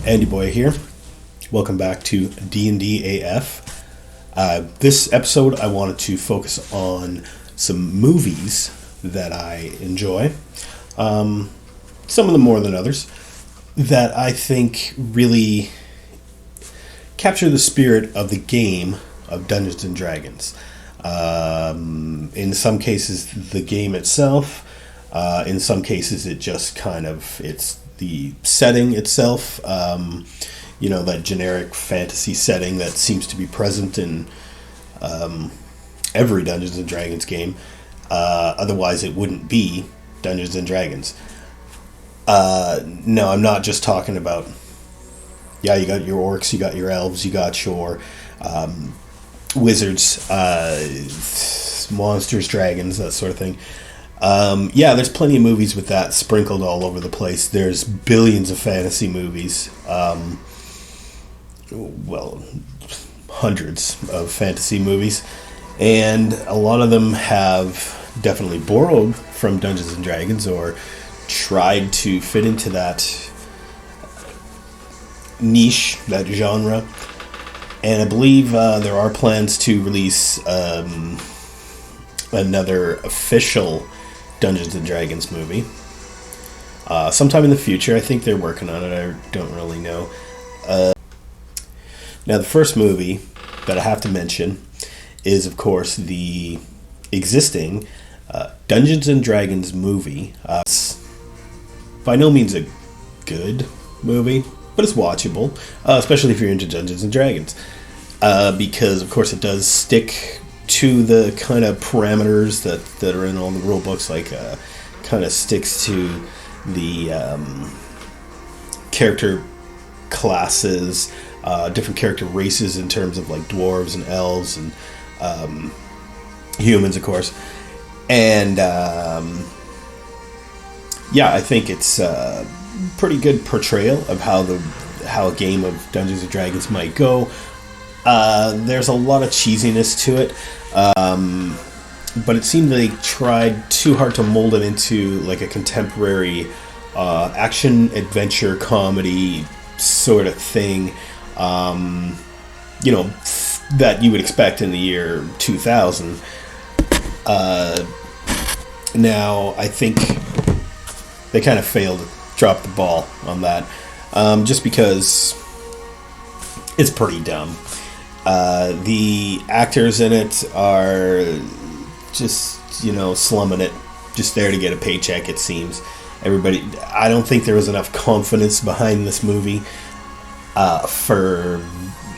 Andy Boy here. Welcome back to D&D AF. This episode I wanted to focus on some movies that I enjoy. Some of them more than others. That I think really capture the spirit of the game of Dungeons and Dragons. In some cases the game itself. In some cases it's the setting itself, that generic fantasy setting that seems to be present in every Dungeons and Dragons game. Otherwise it wouldn't be Dungeons and Dragons. No, I'm not just talking about, you got your orcs, you got your elves, you got your wizards, monsters, dragons, that sort of thing. There's plenty of movies with that sprinkled all over the place. There's billions of fantasy movies. Hundreds of fantasy movies. And a lot of them have definitely borrowed from Dungeons and Dragons or tried to fit into that niche, that genre. And I believe there are plans to release another official Dungeons and Dragons movie sometime in the future. I think they're working on it. I don't really know. Now, the first movie that I have to mention is, of course, the existing Dungeons and Dragons movie. It's by no means a good movie, but it's watchable, especially if you're into Dungeons and Dragons, because, of course, it does stick to the kind of parameters that are in all the rule books, kind of sticks to the character classes, different character races in terms of like dwarves and elves and humans, of course. And I think it's a pretty good portrayal of how a game of Dungeons and Dragons might go. There's a lot of cheesiness to it, but it seemed they tried too hard to mold it into like a contemporary action adventure comedy sort of thing, that you would expect in the year 2000. Now I think they kind of failed, dropped the ball on that, just because it's pretty dumb. The actors in it are just, slumming it, just there to get a paycheck, it seems. I don't think there was enough confidence behind this movie for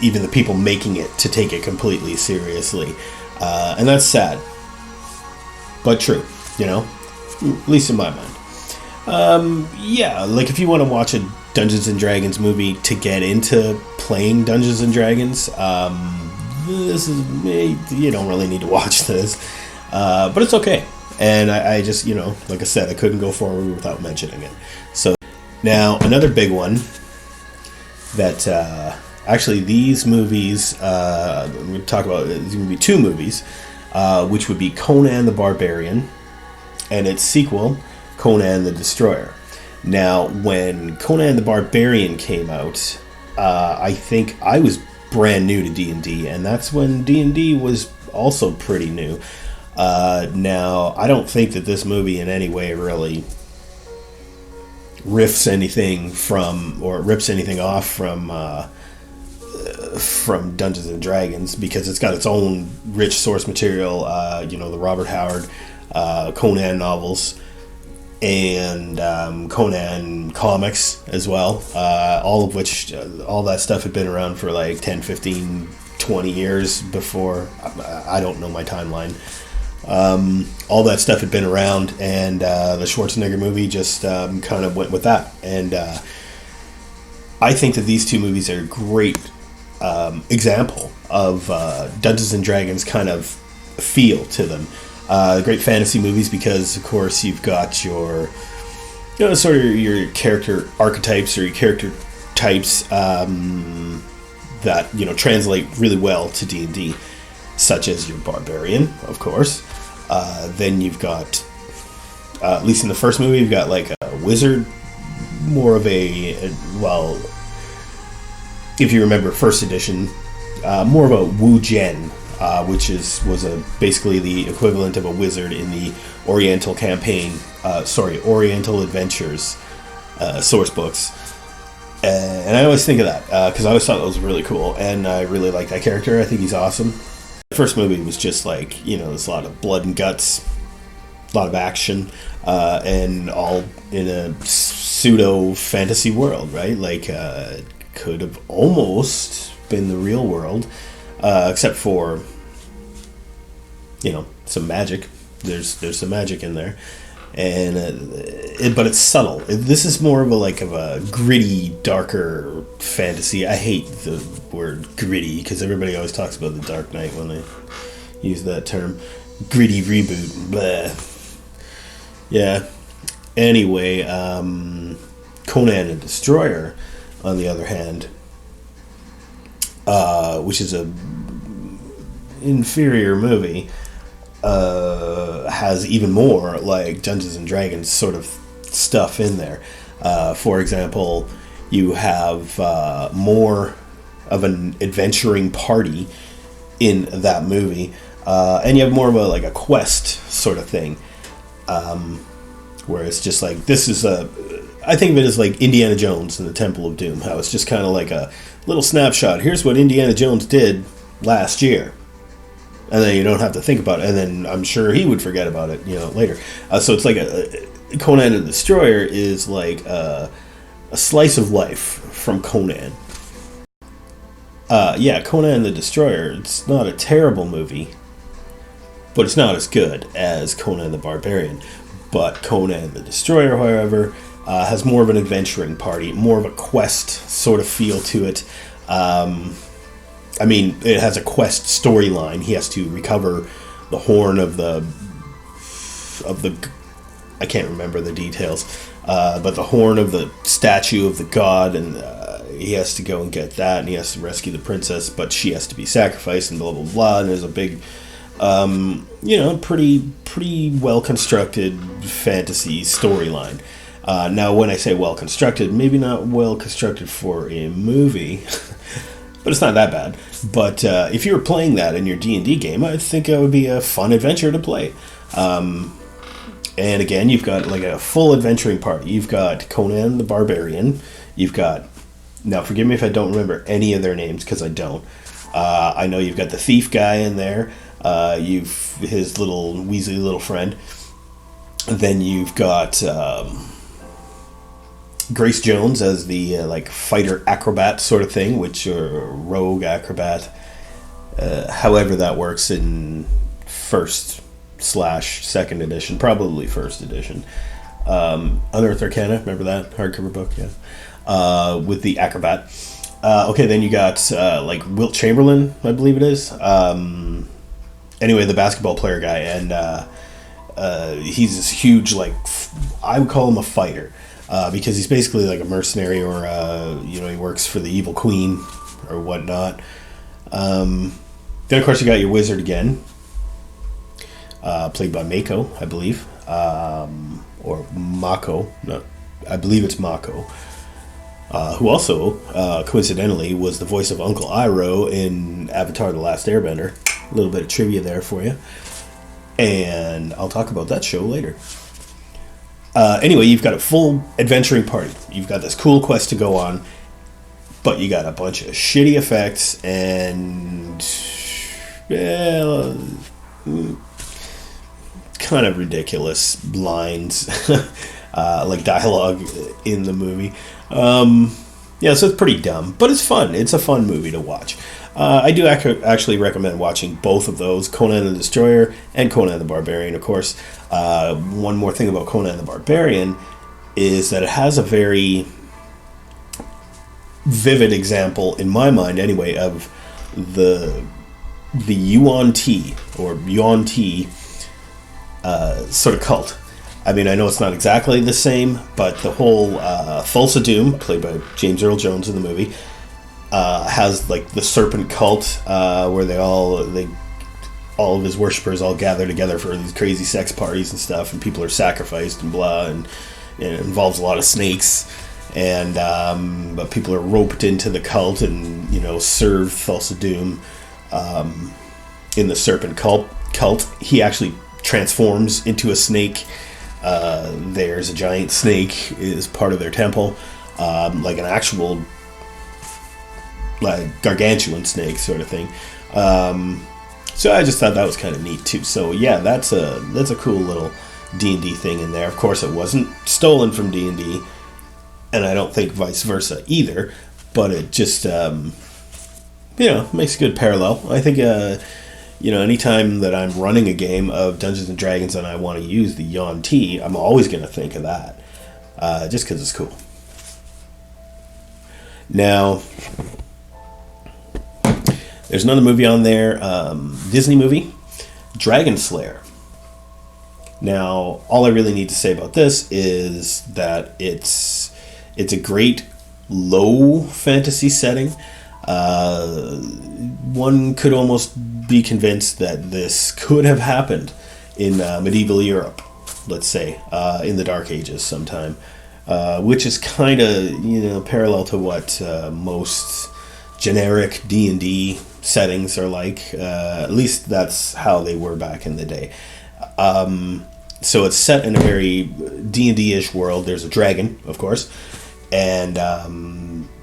even the people making it to take it completely seriously. And that's sad. But true, at least in my mind. If you want to watch a Dungeons and Dragons movie to get into playing Dungeons and Dragons, you don't really need to watch this, but it's okay. And I just, like I said, I couldn't go forward without mentioning it. So now another big one that actually these movies, we're going to talk about, there's going to be two movies, which would be Conan the Barbarian and its sequel, Conan the Destroyer. Now, when Conan the Barbarian came out, I think I was brand new to D&D, and that's when D&D was also pretty new. Now, I don't think that this movie in any way really rips anything off from Dungeons and Dragons, because it's got its own rich source material, the Robert Howard Conan novels, and Conan comics as well, all of which, all that stuff had been around for like 10, 15, 20 years before. I don't know my timeline. All that stuff had been around, and the Schwarzenegger movie just kind of went with that. And I think that these two movies are a great example of Dungeons and Dragons kind of feel to them. Great fantasy movies because, of course, you've got your, sort of your character archetypes or your character types that, translate really well to D&D, such as your barbarian, of course. Then you've got, at least in the first movie, you've got like a wizard, more of a if you remember first edition, more of a Wu Gen, which was basically the equivalent of a wizard in the Oriental campaign, Oriental Adventures source books. And I always think of that because I always thought that was really cool, and I really like that character. I think he's awesome. The first movie was just like, there's a lot of blood and guts, a lot of action, and all in a pseudo fantasy world, right? Like, could have almost been the real world, except for, some magic. There's some magic in there, and but it's subtle. This is more of a gritty, darker fantasy. I hate the word gritty because everybody always talks about the Dark Knight when they use that term. Gritty reboot. Bleh. Yeah. Anyway, Conan the Destroyer, on the other hand, which is a inferior movie, has even more like Dungeons and Dragons sort of stuff in there. For example, you have more of an adventuring party in that movie, and you have more of a quest sort of thing, where it's just like, this is I think of it as like Indiana Jones and the Temple of Doom, how it's just kind of like a little snapshot. Here's what Indiana Jones did last year. And then you don't have to think about it. And then I'm sure he would forget about it, later. So it's like Conan the Destroyer is like a slice of life from Conan. Conan the Destroyer, it's not a terrible movie, but it's not as good as Conan the Barbarian. But Conan the Destroyer, however, has more of an adventuring party, more of a quest sort of feel to it. It has a quest storyline. He has to recover the horn of the I can't remember the details, but the horn of the statue of the god, and he has to go and get that, and he has to rescue the princess, but she has to be sacrificed, and blah blah blah. And there's a big, pretty well constructed fantasy storyline. Now, when I say well constructed, maybe not well constructed for a movie. But it's not that bad. But if you were playing that in your D&D game, I think it would be a fun adventure to play. And again, you've got like a full adventuring party. You've got Conan the Barbarian. You've got... Now, forgive me if I don't remember any of their names, because I don't. I know you've got the thief guy in there. You've his little Weasley little friend. Then you've got... Grace Jones as the fighter acrobat sort of thing, which rogue acrobat, however that works in first/second edition, probably first edition. Unearthed Arcana, remember that hardcover book? Yeah, with the acrobat. Okay, then you got Wilt Chamberlain, I believe it is. Anyway, the basketball player guy, and he's this huge I would call him a fighter. Because he's basically like a mercenary, or he works for the evil queen or whatnot. Then of course you got your wizard again, played by Mako, I believe, or Mako. No, I believe it's Mako, who also coincidentally was the voice of Uncle Iroh in Avatar: The Last Airbender. A little bit of trivia there for you, and I'll talk about that show later. Anyway, you've got a full adventuring party. You've got this cool quest to go on, but you got a bunch of shitty effects and kind of ridiculous lines, like dialogue in the movie. So it's pretty dumb, but it's fun. It's a fun movie to watch. I do actually recommend watching both of those, Conan the Destroyer and Conan the Barbarian, of course. One more thing about Conan the Barbarian is that it has a very vivid example, in my mind anyway, of the Yuan-Ti, or Yuan-Ti sort of cult. I know it's not exactly the same, but the whole Thulsa Doom, played by James Earl Jones in the movie, has the serpent cult, where all of his worshippers all gather together for these crazy sex parties and stuff, and people are sacrificed and blah, and it involves a lot of snakes, and but people are roped into the cult and serve Thulsa Doom in the serpent cult. He actually transforms into a snake. There's a giant snake is part of their temple, like an actual like gargantuan snake sort of thing. So I just thought that was kind of neat too. So yeah, that's a cool little D&D thing in there. Of course, it wasn't stolen from D&D, and I don't think vice versa either. But it just makes a good parallel. I think anytime that I'm running a game of Dungeons and Dragons and I want to use the Yuan-Ti, I'm always going to think of that, just because it's cool. Now, there's another movie on there, Disney movie, Dragon Slayer. Now, all I really need to say about this is that it's a great low fantasy setting. One could almost be convinced that this could have happened in medieval Europe, let's say, in the Dark Ages sometime, which is kind of parallel to what most generic D&D settings are like. At least that's how they were back in the day. So it's set in a very D&D-ish world. There's a dragon, of course, and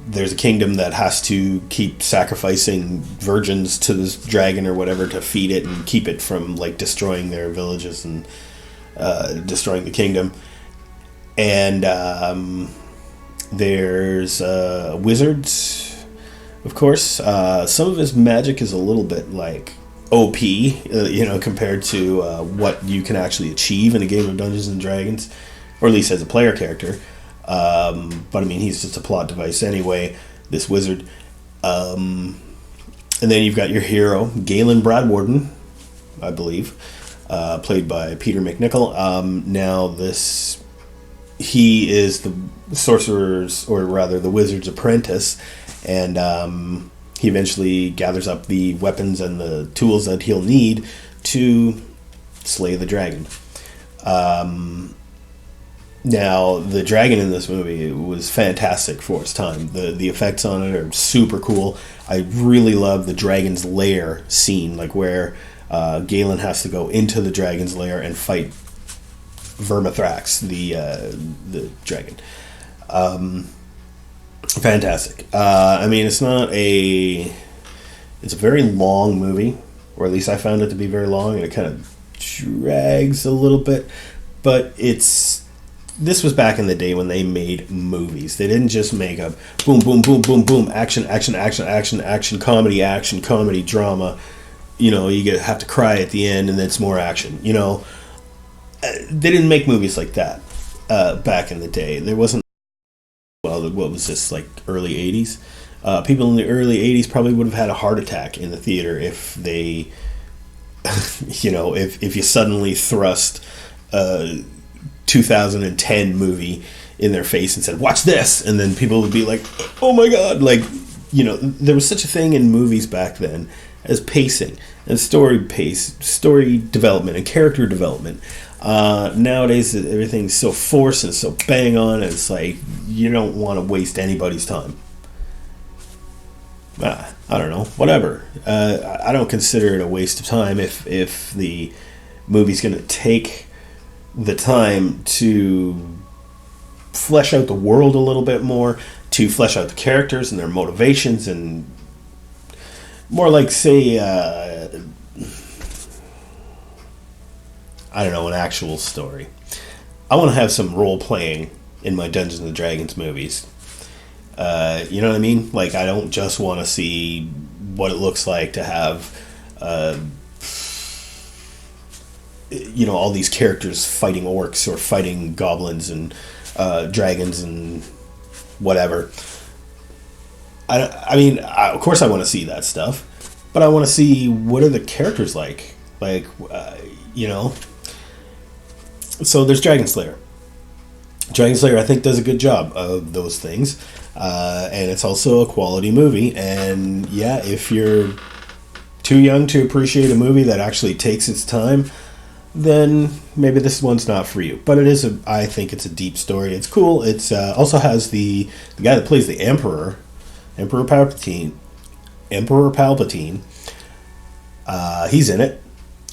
there's a kingdom that has to keep sacrificing virgins to this dragon or whatever to feed it and keep it from like destroying their villages and destroying the kingdom. And there's wizards, of course. Some of his magic is a little bit like OP, compared to what you can actually achieve in a game of Dungeons and Dragons, or at least as a player character. But I mean, he's just a plot device anyway, this wizard. And then you've got your hero, Galen Bradwarden, I believe, played by Peter McNichol. Now he is the sorcerer's, or rather the wizard's apprentice, and he eventually gathers up the weapons and the tools that he'll need to slay the dragon. Now, the dragon in this movie was fantastic for its time. The effects on it are super cool. I really love the dragon's lair scene, like where Galen has to go into the dragon's lair and fight Vermithrax, the dragon. Fantastic. I mean, it's a very long movie, or at least I found it to be very long, and it kind of drags a little bit, but this was back in the day when they made movies. They didn't just make a boom, boom, boom, boom, boom, action, action, action, action, comedy, drama. You have to cry at the end and then it's more action. They didn't make movies like that back in the day. There wasn't, what was this, like early 80s? People in the early 80s probably would have had a heart attack in the theater if they, if you suddenly thrust 2010 movie in their face and said, watch this, and then people would be like, oh my god, there was such a thing in movies back then as pacing and story development and character development. Nowadays everything's so forced and so bang on, and it's like you don't want to waste anybody's time. I don't know, whatever. I don't consider it a waste of time if the movie's going to take the time to flesh out the world a little bit more, to flesh out the characters and their motivations, and more like, say, I don't know, an actual story. I want to have some role-playing in my Dungeons and Dragons movies. You know what I mean? Like, I don't just want to see what it looks like to have all these characters fighting orcs or fighting goblins and dragons and whatever. I mean, of course I want to see that stuff, but I want to see what are the characters like. So there's Dragon Slayer. Dragon Slayer, I think, does a good job of those things, and it's also a quality movie. And yeah, if you're too young to appreciate a movie that actually takes its time, then maybe this one's not for you. But I think it's a deep story. It's cool. It's also has the guy that plays the Emperor, Emperor Palpatine. He's in it,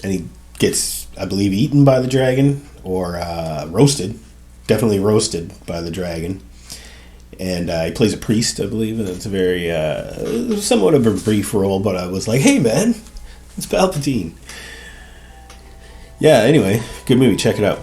and he gets, I believe, eaten by the dragon or roasted. Definitely roasted by the dragon. And he plays a priest, I believe, and it's a very somewhat of a brief role. But I was like, hey man, it's Palpatine. Yeah, anyway, good movie. Check it out.